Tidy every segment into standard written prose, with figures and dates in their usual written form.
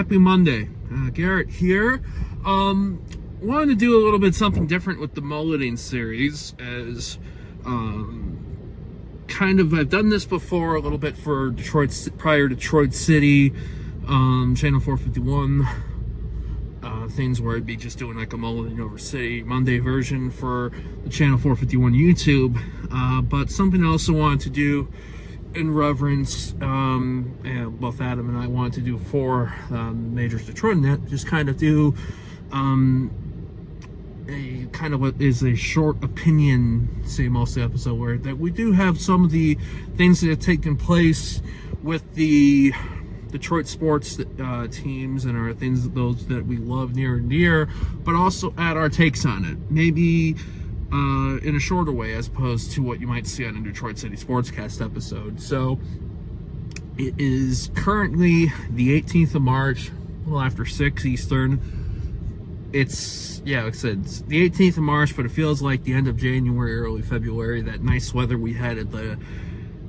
happy Monday. Garret here. Wanted to do a little bit something different with the Mulleting Series, as I've done this before a little bit for prior Detroit City, Channel 451, things where I'd be just doing like a mulleting over city Monday version for the Channel 451 YouTube, but something I also wanted to do in reverence, and both Adam and I wanted to do for Majors Detroit Net, just kind of do a kind of what is a short opinion, say mostly episode, where that we do have some of the things that have taken place with the Detroit sports teams and our things, those that we love near and dear, but also add our takes on it, maybe in a shorter way as opposed to what you might see on a Detroit City Sportscast episode. So it is currently the 18th of March, a little after 6 Eastern. It's, like I said, it's the 18th of March, but it feels like the end of January, early February. That nice weather we had at the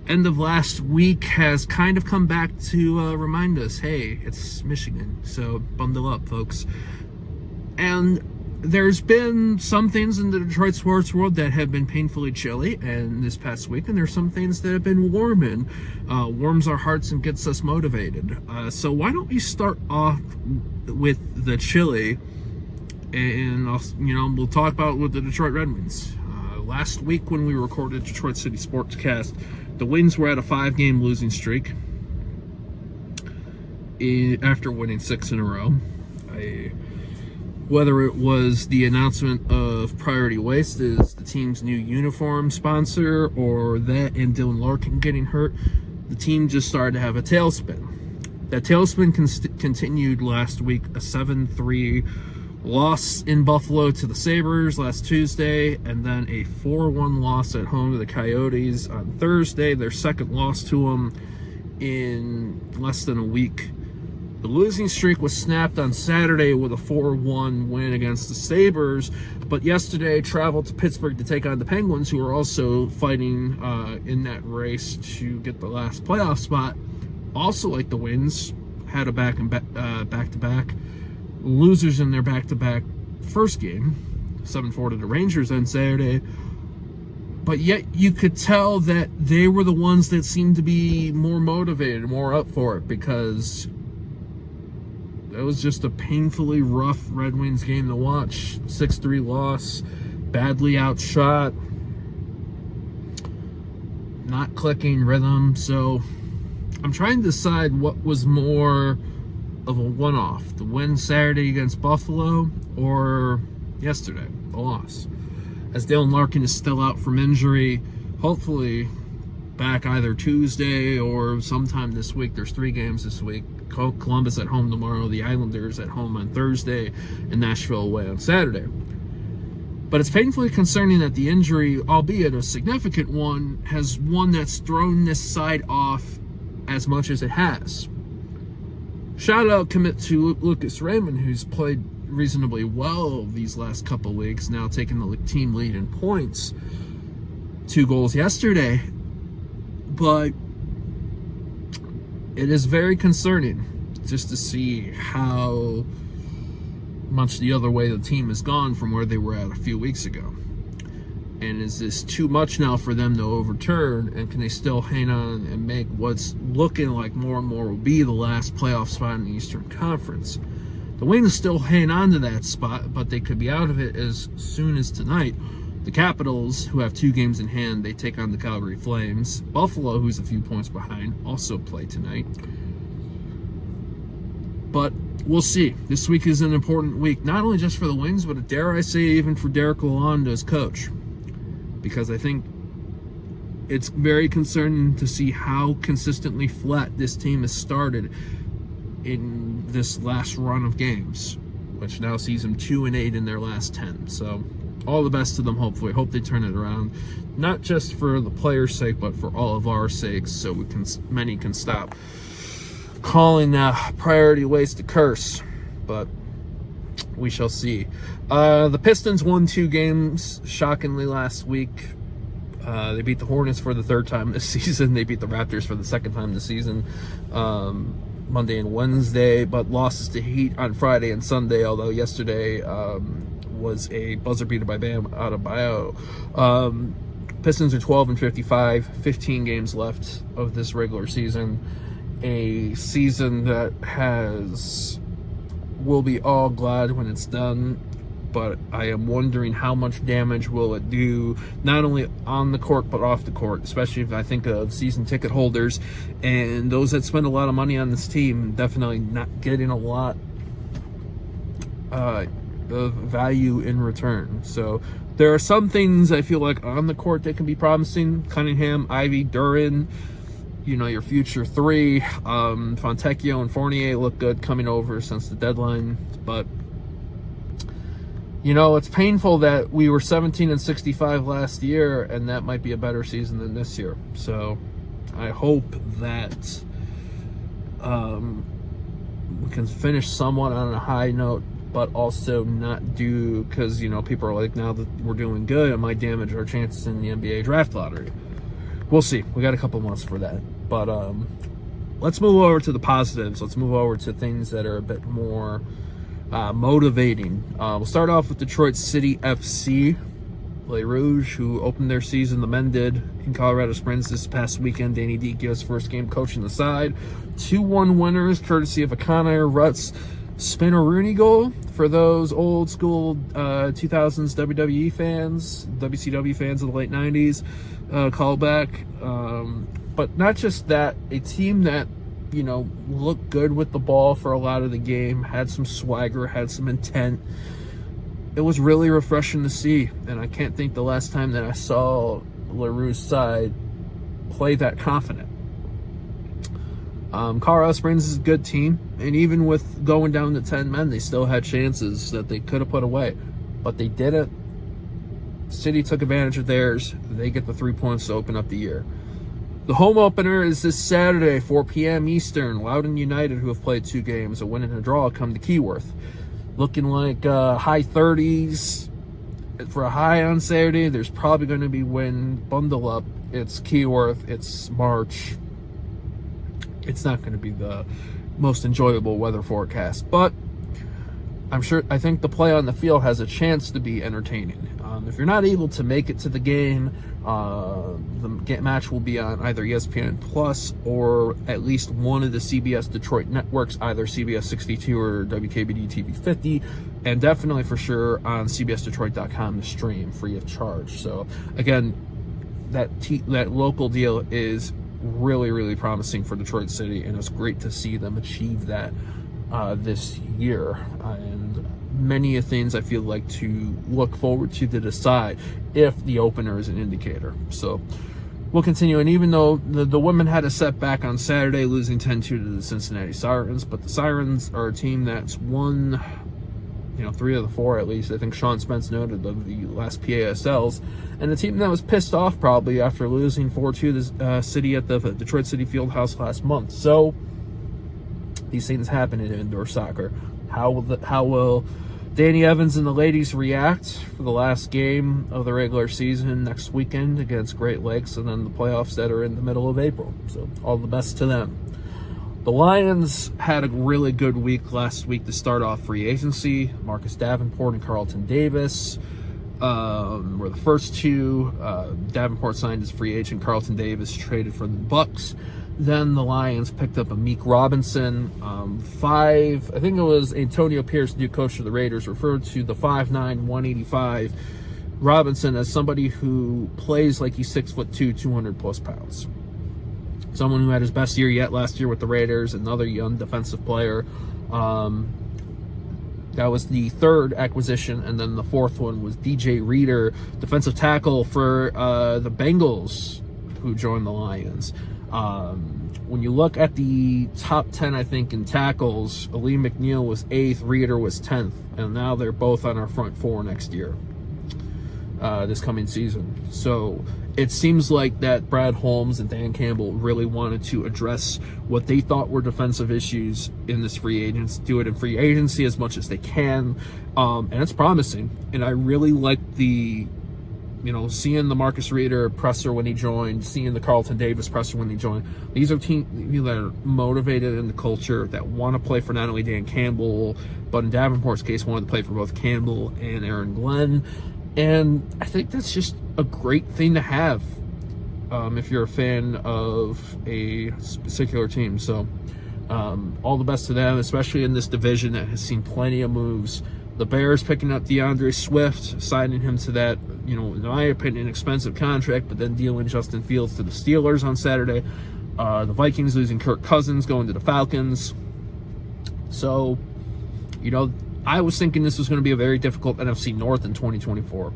end of last week has kind of come back to remind us, hey, it's Michigan, so bundle up, folks. And there's been some things in the Detroit sports world that have been painfully chilly, and this past week, and there's some things that have been warming, warms our hearts and gets us motivated. So why don't we start off with the chilly, and we'll talk about with the Detroit Red Wings. Last week when we recorded Detroit City Sportscast, the Wings were at a 5-game losing streak after winning 6 in a row. Whether it was the announcement of Priority Waste as the team's new uniform sponsor, or that and Dylan Larkin getting hurt, the team just started to have a tailspin. That tailspin continued last week, a 7-3 loss in Buffalo to the Sabres last Tuesday, and then a 4-1 loss at home to the Coyotes on Thursday, their second loss to them in less than a week. The losing streak was snapped on Saturday with a 4-1 win against the Sabres, but yesterday traveled to Pittsburgh to take on the Penguins, who are also fighting in that race to get the last playoff spot. Also, like the Wings, had a back-to-back losers in their back-to-back first game, 7-4 to the Rangers on Saturday. But yet you could tell that they were the ones that seemed to be more motivated, more up for it, because that was just a painfully rough Red Wings game to watch. 6-3 loss, badly outshot, not clicking rhythm. So I'm trying to decide what was more of a one-off, the win Saturday against Buffalo, or yesterday, the loss. As Dylan Larkin is still out from injury, hopefully back either Tuesday or sometime this week. There's 3 games this week. Columbus at home tomorrow, the Islanders at home on Thursday, and Nashville away on Saturday. But it's painfully concerning that the injury, albeit a significant one, has one that's thrown this side off as much as it has. Shout out commit to Lucas Raymond, who's played reasonably well these last couple weeks, now taking the team lead in points. 2 goals yesterday. But it is very concerning just to see how much the other way the team has gone from where they were at a few weeks ago. And is this too much now for them to overturn? And can they still hang on and make what's looking like more and more will be the last playoff spot in the Eastern Conference? The Wings still hang on to that spot, but they could be out of it as soon as tonight. The Capitals, who have 2 games in hand, they take on the Calgary Flames. Buffalo, who's a few points behind, also play tonight. But we'll see. This week is an important week, not only just for the Wings, but dare I say even for Derek Lalonde as coach. Because I think it's very concerning to see how consistently flat this team has started in this last run of games, which now sees them 2-8 in their last 10. So all the best to them, hopefully. Hope they turn it around, not just for the players' sake, but for all of our sakes, so many can stop calling Priority Waste a curse. But we shall see. The Pistons won 2 games, shockingly, last week. They beat the Hornets for the 3rd time this season. They beat the Raptors for the 2nd time this season. Monday and Wednesday, but losses to Heat on Friday and Sunday, although yesterday was a buzzer beater by Bam Adebayo. Pistons are 12-55, 15 games left of this regular season. A season that we'll be all glad when it's done, but I am wondering how much damage will it do, not only on the court, but off the court, especially if I think of season ticket holders and those that spend a lot of money on this team, definitely not getting a lot of value in return. So there are some things I feel like on the court that can be promising. Cunningham, Ivy, Duran, your future three. Fontecchio and Fournier look good coming over since the deadline, but it's painful that we were 17-65 last year, and that might be a better season than this year. So I hope that we can finish somewhat on a high note, but also not do, because people are like, now that we're doing good, it might damage our chances in the NBA draft lottery. We'll see. We got a couple months for that. But let's move over to the positives. Let's move over to things that are a bit more motivating. We'll start off with Detroit City FC, Les Rouges, who opened their season, the men did, in Colorado Springs this past weekend. Danny Dichio's first game coaching the side. 2-1 winners, courtesy of a Connor Rutz Spinner-Rooney goal. For those old school 2000s WWE fans, WCW fans of the late 90s, callback. But not just that, a team that looked good with the ball for a lot of the game, had some swagger, had some intent. It was really refreshing to see, and I can't think the last time that I saw LaRue's side play that confident. Colorado Springs is a good team, and even with going down to 10 men, they still had chances that they could have put away, but they didn't. City took advantage of theirs. They get the 3 points to open up the year. The home opener is this Saturday, 4 p.m. Eastern. Loudoun United, who have played 2 games, a win and a draw, come to Keyworth. Looking like high 30s. For a high on Saturday, there's probably going to be wind. Bundle up. It's Keyworth. It's March. It's not going to be the most enjoyable weather forecast, but I think the play on the field has a chance to be entertaining. If you're not able to make it to the game, the match will be on either ESPN Plus or at least one of the CBS Detroit networks, either CBS 62 or WKBD TV 50, and definitely for sure on CBSDetroit.com to stream free of charge. So again, that local deal is really, really promising for Detroit City, and it's great to see them achieve that this year. And many of things I feel like to look forward to decide if the opener is an indicator. So we'll continue. And even though the women had a setback on Saturday, losing 10-2 to the Cincinnati Sirens, but the Sirens are a team that's won 3 of the 4 at least. I think Sean Spence noted of the last PASLs, and a team that was pissed off probably after losing 4-2 to the City at the Detroit City Fieldhouse last month. So these things happen in indoor soccer. How will Danny Evans and the ladies react for the last game of the regular season next weekend against Great Lakes, and then the playoffs that are in the middle of April? So all the best to them. The Lions had a really good week last week to start off free agency. Marcus Davenport and Carlton Davis were the first two. Davenport signed as free agent. Carlton Davis traded for the Bucks. Then the Lions picked up Amik Robinson. I think it was Antonio Pierce, new coach of the Raiders, referred to the 5'9", 185 Robinson as somebody who plays like he's 6'2", 200 plus pounds. Someone who had his best year yet last year with the Raiders, another young defensive player. That was the third acquisition, and then the fourth one was DJ Reader, defensive tackle for the Bengals, who joined the Lions. When you look at the top 10, I think, in tackles, Ali McNeil was 8th, Reader was 10th, and now they're both on our front 4 next year, this coming season. So it seems like that Brad Holmes and Dan Campbell really wanted to address what they thought were defensive issues in this free agency, do it in free agency as much as they can, and it's promising. And I really like the seeing the Marcus Reeder presser when he joined, seeing the Carlton Davis presser when he joined. These are teams that are motivated in the culture, that want to play for not only Dan Campbell, but in Davenport's case, wanted to play for both Campbell and Aaron Glenn. And I think that's just a great thing to have if you're a fan of a particular team. So all the best to them, especially in this division that has seen plenty of moves. The Bears picking up DeAndre Swift, signing him to that, in my opinion, expensive contract, but then dealing Justin Fields to the Steelers on Saturday. The Vikings losing Kirk Cousins, going to the Falcons. So, I was thinking this was going to be a very difficult NFC North in 2024.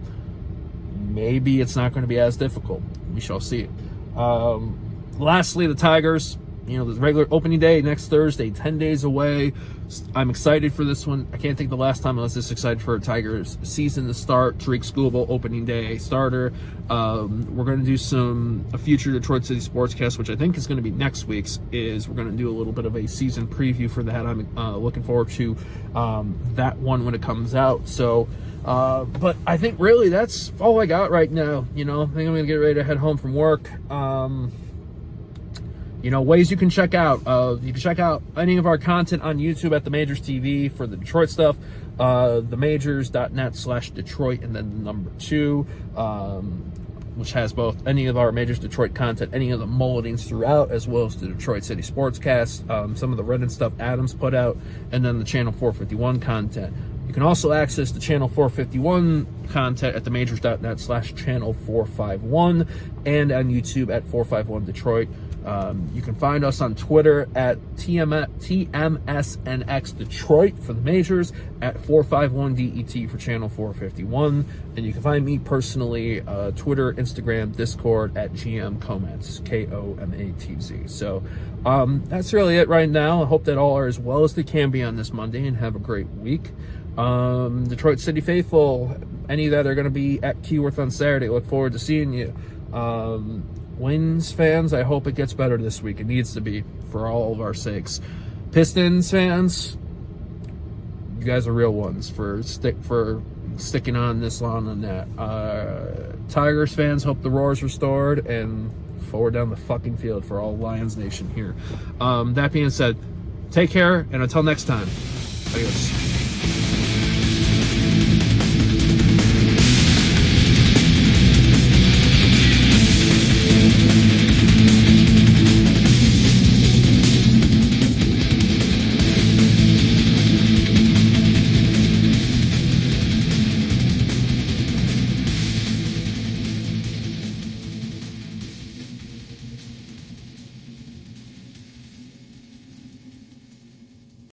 Maybe it's not going to be as difficult. We shall see. Lastly, the Tigers. The regular opening day next Thursday, 10 days away. I'm excited for this one. I can't think the last time I was this excited for a Tigers season to start. Tariq Skubal, opening day starter. We're going to do a future Detroit City Sportscast, which I think is going to be next week's. We're going to do a little bit of a season preview for that. I'm looking forward to that one when it comes out. So, but I think really that's all I got right now. I think I'm going to get ready to head home from work. Ways you can check out. You can check out any of our content on YouTube at The Majors TV for the Detroit stuff. themajors.net/Detroit and then the number 2, which has both any of our Majors Detroit content, any of the mulletings throughout, as well as the Detroit City Sportscast, some of the Reddit stuff Adams put out, and then the Channel 451 content. You can also access the Channel 451 content at themajors.net/Channel 451 and on YouTube at 451 Detroit. You can find us on Twitter at TMSNX Detroit for the Majors, at 451DET for Channel 451. And you can find me personally, Twitter, Instagram, Discord at GM Komatz, KOMATZ. So that's really it right now. I hope that all are as well as they can be on this Monday and have a great week. Detroit City faithful, any that are going to be at Keyworth on Saturday, look forward to seeing you. Wings fans, I hope it gets better this week. It needs to be for all of our sakes. Pistons fans, you guys are real ones for sticking on this long on that. Tigers fans, hope the roar's restored and forward down the fucking field for all Lions Nation here. That being said, take care and until next time, adios.